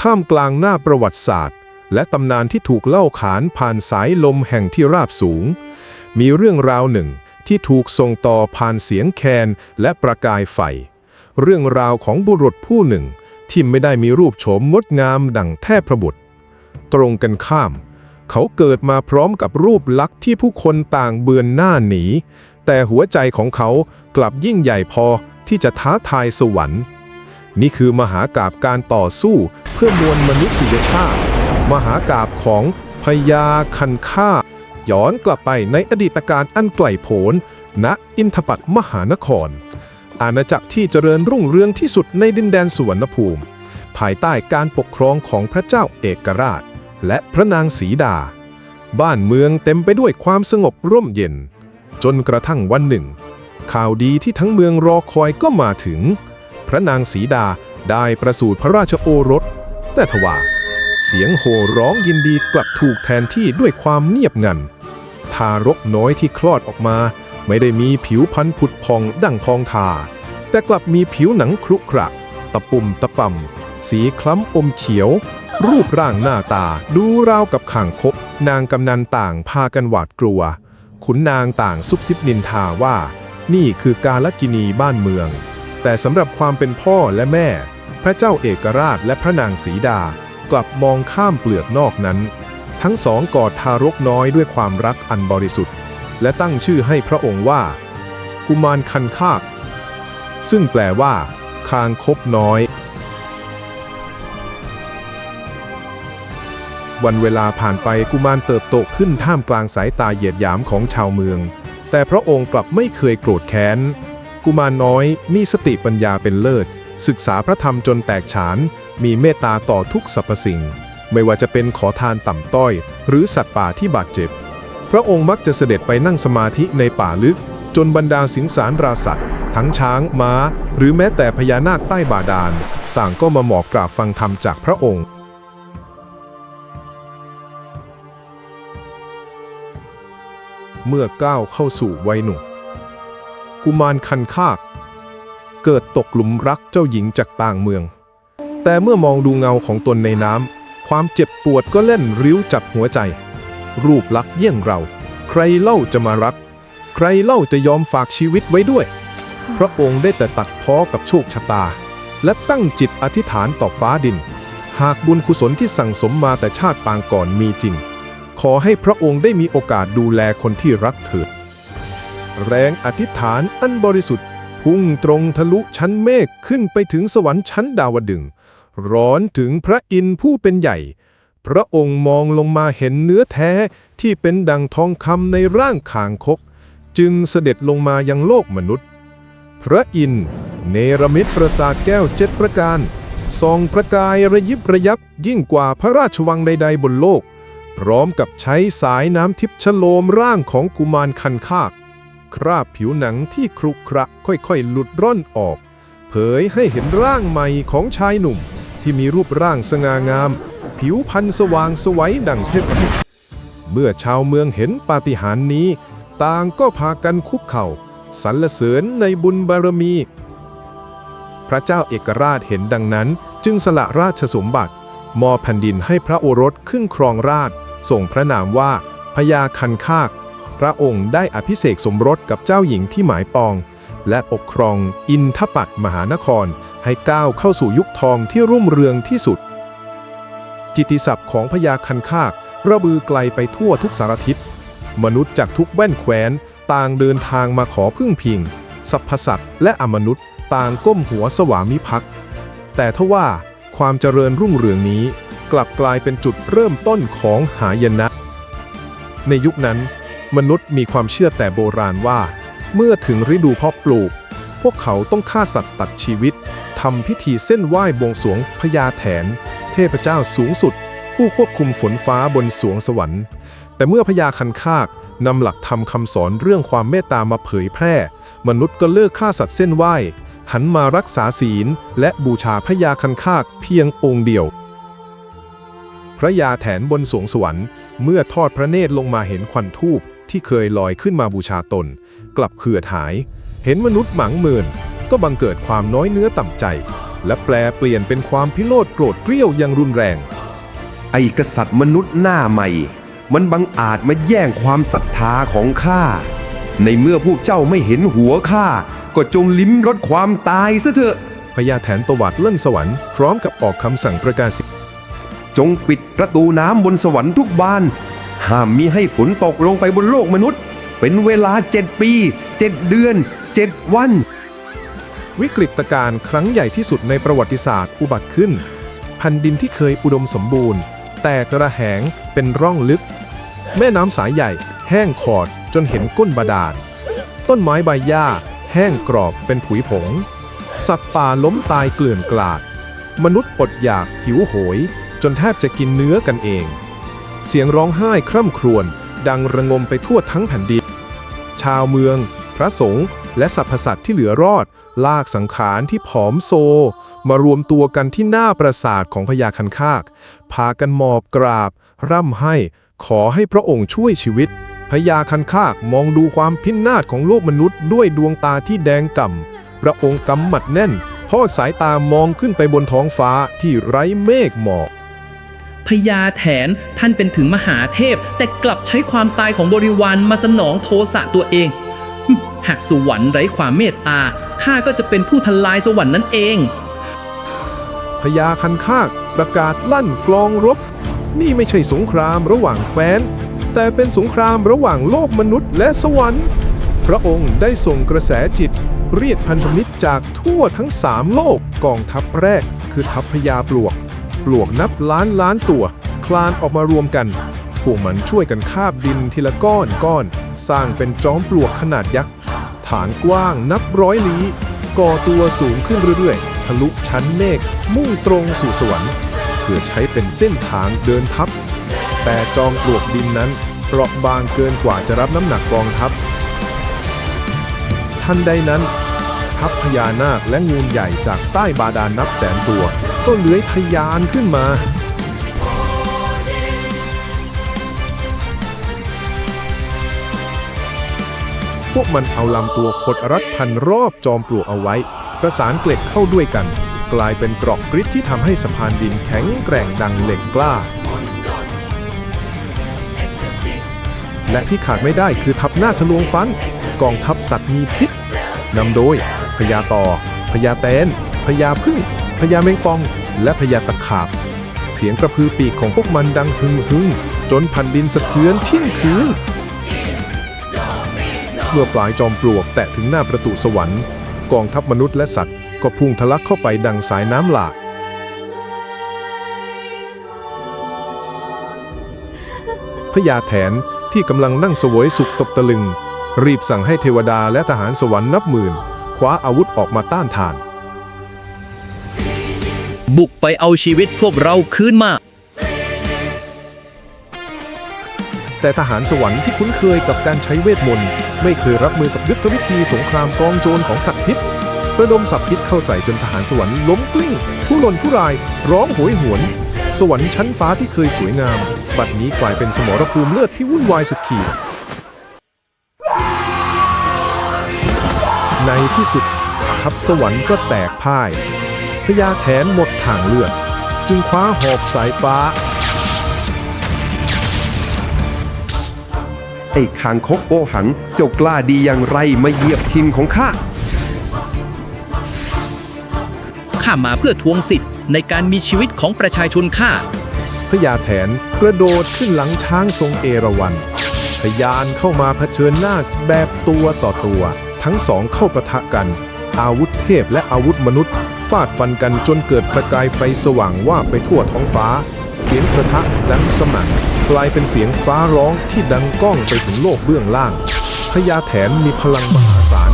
ท่ามกลางหน้าประวัติศาสตร์และตำนานที่ถูกเล่าขานผ่านสายลมแห่งที่ราบสูงมีเรื่องราวหนึ่งที่ถูกส่งต่อผ่านเสียงแคนและประกายไฟเรื่องราวของบุรุษผู้หนึ่งที่ไม่ได้มีรูปโฉมงดงามดั่งเทพบุตรตรงกันข้ามเขาเกิดมาพร้อมกับรูปลักษณ์ที่ผู้คนต่างเบือนหน้าหนีแต่หัวใจของเขากลับยิ่งใหญ่พอที่จะท้าทายสวรรค์นี่คือมหากาพย์การต่อสู้เพื่อมวลมนุษยชาติมหากาพย์ของพญาคันคากย้อนกลับไปในอดีตการอันไกลโพ้นณอินทปัตมหานครอาณาจักรที่เจริญรุ่งเรืองที่สุดในดินแดนสุวรรณภูมิภายใต้การปกครองของพระเจ้าเอกราชและพระนางสีดาบ้านเมืองเต็มไปด้วยความสงบร่มเย็นจนกระทั่งวันหนึ่งข่าวดีที่ทั้งเมืองรอคอยก็มาถึงพระนางสีดาได้ประสูติพระราชโอรสแต่ทว่าเสียงโห่ร้องยินดีกลับถูกแทนที่ด้วยความเงียบงันทารกน้อยที่คลอดออกมาไม่ได้มีผิวพรรณผุดพองดั่งทองทาแต่กลับมีผิวหนังครุขระตะปุ่มตะป่ำสีคล้ำอมเขียวรูปร่างหน้าตาดูราวกับข่างคกนางกำนันต่างพากันหวาดกลัวขุนนางต่างซุบซิบนินทาว่านี่คือกาลกิณีบ้านเมืองแต่สำหรับความเป็นพ่อและแม่พระเจ้าเอกราชและพระนางสีดากลับมองข้ามเปลือกนอกนั้นทั้งสองกอดทารกน้อยด้วยความรักอันบริสุทธิ์และตั้งชื่อให้พระองค์ว่ากุมารคันคากซึ่งแปลว่าคางคกน้อยวันเวลาผ่านไปกุมารเติบโตขึ้นท่ามกลางสายตาเหยียดหยามของชาวเมืองแต่พระองค์กลับไม่เคยโกรธแค้นกุมารน้อยมีสติปัญญาเป็นเลิศศึกษาพระธรรมจนแตกฉานมีเมตตาต่อทุกสรรพสิ่งไม่ว่าจะเป็นขอทานต่ำต้อยหรือสัตว์ป่าที่บาดเจ็บพระองค์มักจะเสด็จไปนั่งสมาธิในป่าลึกจนบรรดาสิงสารราสัตว์ทั้งช้างม้าหรือแม้แต่พญานาคใต้บาดาลต่างก็มาหมอบกราบฟังธรรมจากพระองค์เมื่อก้าวเข้าสู่วัยหนุ่มกุมารคันคากเกิดตกหลุมรักเจ้าหญิงจากต่างเมืองแต่เมื่อมองดูเงาของตนในน้ำความเจ็บปวดก็เล่นริ้วจับหัวใจรูปลักษณ์เยี่ยงเราใครเล่าจะมารักใครเล่าจะยอมฝากชีวิตไว้ด้วยพระองค์ได้แต่ตัดพ้อกับโชคชะตาและตั้งจิตอธิษฐานต่อฟ้าดินหากบุญกุศลที่สั่งสมมาแต่ชาติปางก่อนมีจริงขอให้พระองค์ได้มีโอกาสดูแลคนที่รักเถิดแรงอธิษฐานอันบริสุทธิ์พุ่งตรงทะลุชั้นเมฆขึ้นไปถึงสวรรค์ชั้นดาวดึงส์ร้อนถึงพระอินทร์ผู้เป็นใหญ่พระองค์มองลงมาเห็นเนื้อแท้ที่เป็นดังทองคำในร่างคางคกจึงเสด็จลงมายังโลกมนุษย์พระอินทร์เนรมิตปราสาทแก้ว7ประการส่องประกายระยิบระยับยิ่งกว่าพระราชวังใดๆบนโลกพร้อมกับใช้สายน้ำทิพย์ฉโลมร่างของกุมารคันคากคราบผิวหนังที่ครุขระค่อยๆหลุดร่อนออกเผยให้เห็นร่างใหม่ของชายหนุ่มที่มีรูปร่างสง่างามผิวพรรณสว่างไสวดั่งเทพเมื่อชาวเมืองเห็นปาฏิหาริย์นี้ต่างก็พากันคุกเข่าสรรเสริญในบุญบารมีพระเจ้าเอกราชเห็นดังนั้นจึงสละราชสมบัติมอบแผ่นดินให้พระโอรสขึ้นครองราชย์ส่งพระนามว่าพญาคันคากพระองค์ได้อภิเษกสมรสกับเจ้าหญิงที่หมายปองและปกครองอินทปัตมหานครให้ก้าวเข้าสู่ยุคทองที่รุ่งเรืองที่สุดกิตติศัพท์ของพญาคันคากระบือไกลไปทั่วทุกสารทิศมนุษย์จากทุกแว่นแคว้นต่างเดินทางมาขอพึ่งพิงสรรพสัตว์และอมนุษย์ต่างก้มหัวสวามิภักดิ์แต่ทว่าความเจริญรุ่งเรืองนี้กลับกลายเป็นจุดเริ่มต้นของหายนะในยุคนั้นมนุษย์มีความเชื่อแต่โบราณว่าเมื่อถึงฤดูเพาะปลูกพวกเขาต้องฆ่าสัตว์ตัดชีวิตทำพิธีเส้นไหว้บวงสรวงพญาแถนเทพเจ้าสูงสุดผู้ควบคุมฝนฟ้าบนสวงสวรรค์แต่เมื่อพญาคันคากนำหลักธรรมคำสอนเรื่องความเมตตามาเผยแพร่มนุษย์ก็เลิกฆ่าสัตว์เส้นไหว้หันมารักษาศีลและบูชาพญาคันคากเพียงองค์เดียวพระยาแถนบนสวงสวรรค์เมื่อทอดพระเนตรลงมาเห็นควันธูปที่เคยลอยขึ้นมาบูชาตนกลับเหือดหายเห็นมนุษย์หมางเมินก็บังเกิดความน้อยเนื้อต่ำใจ และแปลเปลี่ยนเป็นความพิโรธโกรธเกรี้ยวอย่างรุนแรง ไอ้กษัตริย์มนุษย์หน้าใหม่มันบังอาจมาแย่งความศรัทธาของข้าในเมื่อพวกเจ้าไม่เห็นหัวข้าก็จงลิ้มรสความตายซะเถอะพญาแถนตวาดเล่นสวรรค์พร้อมกับออกคำสั่งประกาศจงปิดประตูน้ำบนสวรรค์ทุกบานห้ามมิให้ฝนตกลงไปบนโลกมนุษย์เป็นเวลา7 ปี7 เดือน7 วันวิกฤตการณ์ครั้งใหญ่ที่สุดในประวัติศาสตร์อุบัติขึ้นแผ่นดินที่เคยอุดมสมบูรณ์แตกระแหงเป็นร่องลึกแม่น้ำสายใหญ่แห้งขอดจนเห็นก้นบาดาลต้นไม้ใบหญ้าแห้งกรอบเป็นผุยผงสัตว์ป่าล้มตายเกลื่อนกลาดมนุษย์อดอยากหิวโหยจนแทบจะกินเนื้อกันเองเสียงร้องไห้คร่ำครวญดังระงมไปทั่วทั้งแผ่นดินชาวเมืองพระสงฆ์และสรรพสัตว์ที่เหลือรอดลากสังขารที่ผอมโซมารวมตัวกันที่หน้าปราสาทของพญาคันคากพากันหมอบกราบร่ำไห้ขอให้พระองค์ช่วยชีวิตพญาคันคากมองดูความพินาศของโลกมนุษย์ด้วยดวงตาที่แดงก่ำพระองค์กำหมัดแน่นทอดสายตามองขึ้นไปบนท้องฟ้าที่ไร้เมฆหมอกพญาแถนท่านเป็นถึงมหาเทพแต่กลับใช้ความตายของบริวารมาสนองโทสะตัวเองหากสวรรค์ไร้ความเมตตาข้าก็จะเป็นผู้ทลายสวรรค์นั่นเองพญาคันคากประกาศลั่นกลองรบนี่ไม่ใช่สงครามระหว่างแคว้นแต่เป็นสงครามระหว่างโลกมนุษย์และสวรรค์พระองค์ได้ส่งกระแสจิตเรียกพันธมิตรจากทั่วทั้ง3โลกกองทัพแรกคือทัพพญาปลวกนับล้านตัวคลานออกมารวมกันพวกมันช่วยกันคาบดินทีละก้อนสร้างเป็นจอมปลวกขนาดยักษ์ฐานกว้างนับร้อยลี้ก่อตัวสูงขึ้นเรื่อยๆทะลุชั้นเมฆมุ่งตรงสู่สวรรค์เพื่อใช้เป็นเส้นทางเดินทัพแต่จอมปลวกดินนั้นเปราะบางเกินกว่าจะรับน้ำหนักกองทัพทันใดนั้นทัพพญานาคและงูใหญ่จากใต้บาดาลนับแสนตัวก็เลื้อยทะยานขึ้นมาพวกมันเอาลำตัวขดรัดพันรอบจอมปลวกเอาไว้ประสานเกล็ดเข้าด้วยกันกลายเป็นกรอกกริดที่ทำให้สะพานดินแข็งแกร่งดังเหล็กกล้าและที่ขาดไม่ได้คือทัพหน้าทะลวงฟันกองทัพสัตว์มีพิษนำโดยพญาต่อพญาแตนพญาผึ้งพญาแมงป่องและพญาตะขาบเสียงกระพือปีกของพวกมันดังหึ่งจนแผ่นดินสะเทือนเที่ยงคืนเมื่อปลายจอมปลวกแตะถึงหน้าประตูสวรรค์กองทัพมนุษย์และสัตว์ก็พุ่งทะลักเข้าไปดังสายน้ำหลากพญาแถนที่กำลังนั่งเสวยสุขตกตะลึงรีบสั่งให้เทวดาและทหารสวรรค์นับหมื่นคว้าอาวุธออกมาต้านทานบุกไปเอาชีวิตพวกเราคืนมาแต่ทหารสวรรค์ที่คุ้นเคยกับการใช้เวทมนต์ไม่เคยรับมือกับยุทธวิธีสงครามกองโจรของสัตว์พิษระดมสัตว์พิษเข้าใส่จนทหารสวรรค์ล้มกลิ้งผู้หล่นผู้รายร้องโหยหวนสวรรค์ชั้นฟ้าที่เคยสวยงามบัดนี้กลายเป็นสมรภูมิเลือดที่วุ่นวายสุดขีดในที่สุดทัพสวรรค์ก็แตกพ่ายพญาแถนหมดทางเลือดจึงคว้าหอบสายฟ้าไอ้คางคกโอหังเจ้ากล้าดีอย่างไรมาเหยียบถิ่นของข้ามาเพื่อทวงสิทธิ์ในการมีชีวิตของประชาชนข้าพญาแถนกระโดดขึ้นหลังช้างทรงเอราวัณทะยานเข้ามาเผชิญหน้าแบบตัวต่อตัวทั้งสองเข้าปะทะกันอาวุธเทพและอาวุธมนุษย์ฟาดฟันกันจนเกิดประกายไฟสว่างวาบไปทั่วท้องฟ้าเสียงปะทะดังสนั่นกลายเป็นเสียงฟ้าร้องที่ดังก้องไปถึงโลกเบื้องล่างพญาแถนมีพลังมหาศาล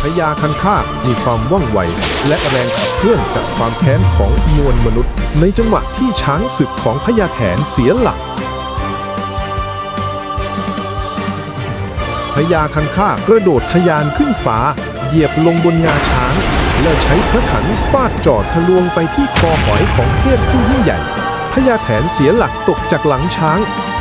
พญาคันคากมีความว่องไวและแรงขับเคลื่อนจากความแค้นของมวลมนุษย์ในจังหวะที่ช้างศึกของพญาแถนเสียหลักพญาคันคากกระโดดทะยานขึ้นฟ้าเหยียบลงบนงาช้างและใช้พระขันฟาดจอดทะลวงไปที่คอหอยของเทพผู้ยิ่งใหญ่พญาแถนเสียหลักตกจากหลังช้าง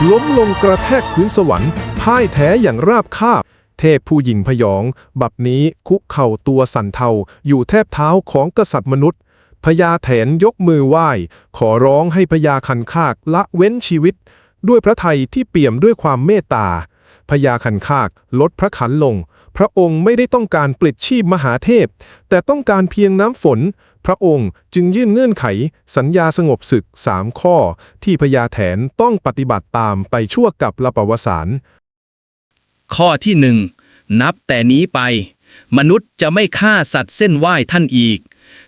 ล้มลงกระแทกพื้นสวรรค์พ่ายแท้อย่างราบคาบเทพผู้หญิงพยองบัดนี้คุกเข่าตัวสั่นเทาอยู่แทบเท้าของกษัตริย์มนุษย์ พญาแถนยกมือไหว้ขอร้องให้พญาคันคากละเว้นชีวิต ด้วยพระทัยที่เปี่ยมด้วยความเมตตาพญาคันคากลดพระขันลงพระองค์ไม่ได้ต้องการปลิดชีพมหาเทพแต่ต้องการเพียงน้ำฝนพระองค์จึงยื่นเงื่อนไขสัญญาสงบศึก3 ข้อที่พญาแถนต้องปฏิบัติตามไปชั่วกับลปวสาน ข้อที่หนึ่งนับแต่นี้ไป มนุษย์จะไม่ฆ่าสัตว์เส้นไหว้ท่านอีก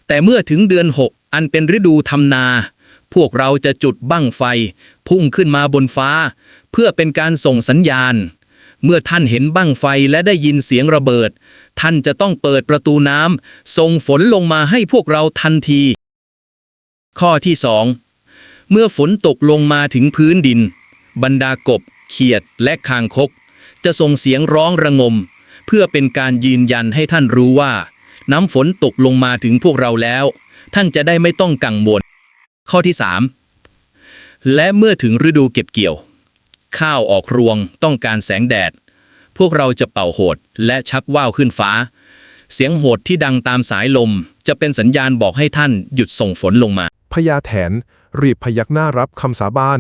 แต่เมื่อถึงเดือน 6อันเป็นฤดูทำนา พวกเราจะจุดบั้งไฟ พุ่งขึ้นมาบนฟ้า เพื่อเป็นการส่งสัญญาณ เมื่อท่านเห็นบั้งไฟและได้ยินเสียงระเบิด ท่านจะต้องเปิดประตูน้ำส่งฝนลงมาให้พวกเราทันที ข้อที่สองเมื่อฝนตกลงมาถึงพื้นดิน บรรดากบ เขียดและคางคกจะส่งเสียงร้องระงม เพื่อเป็นการยืนยันให้ท่านรู้ว่า น้ำฝนตกลงมาถึงพวกเราแล้ว ท่านจะได้ไม่ต้องกังวล ข้อที่3และเมื่อถึงฤดูเก็บเกี่ยว ข้าวออกรวงต้องการแสงแดด พวกเราจะเป่าโหดและชักว่าวขึ้นฟ้า เสียงโหดที่ดังตามสายลมจะเป็นสัญญาณบอกให้ท่านหยุดส่งฝนลงมาพญาแถนรีบพยักหน้ารับคำสาบาน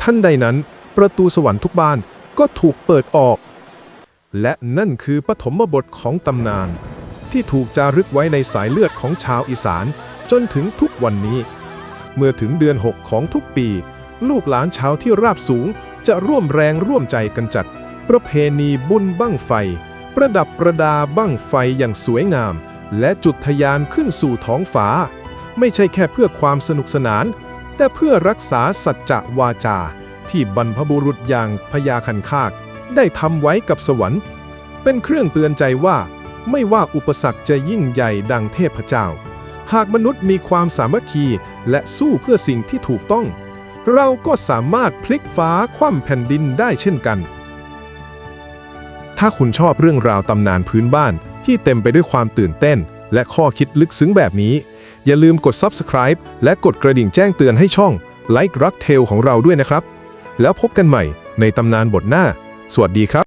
ท่านใดนั้นประตูสวรรค์ทุกบานก็ถูกเปิดออก และนั่นคือปฐมบทของตำนานที่ถูกจารึกไว้ในสายเลือดของชาวอีสานจนถึงทุกวันนี้ เมื่อถึงเดือน 6ของทุกปี ลูกหลานชาวที่ราบสูงจะร่วมแรงร่วมใจกันจัด ประเพณีบุญบั้งไฟ ประดับประดาบั้งไฟอย่างสวยงาม และจุดทะยานขึ้นสู่ท้องฟ้า ไม่ใช่แค่เพื่อความสนุกสนาน แต่เพื่อรักษาสัจจะวาจาที่บรรพบุรุษอย่างพญาคันคากได้ทำไว้กับสวรรค์ เป็นเครื่องเตือนใจว่าไม่ว่าอุปสรรคจะยิ่งใหญ่ดังเทพเจ้า หากมนุษย์มีความสามัคคีและสู้เพื่อสิ่งที่ถูกต้อง เราก็สามารถพลิกฟ้าคว่ำแผ่นดินได้เช่นกัน ถ้าคุณชอบเรื่องราวตำนานพื้นบ้านที่เต็มไปด้วยความตื่นเต้นและข้อคิดลึกซึ้งแบบนี้ อย่าลืมกด Subscribe และกดกระดิ่งแจ้งเตือนให้ช่อง Like Rock Tale ของเราด้วยนะครับ แล้วพบกันใหม่ในตำนานบทหน้า สวัสดีครับ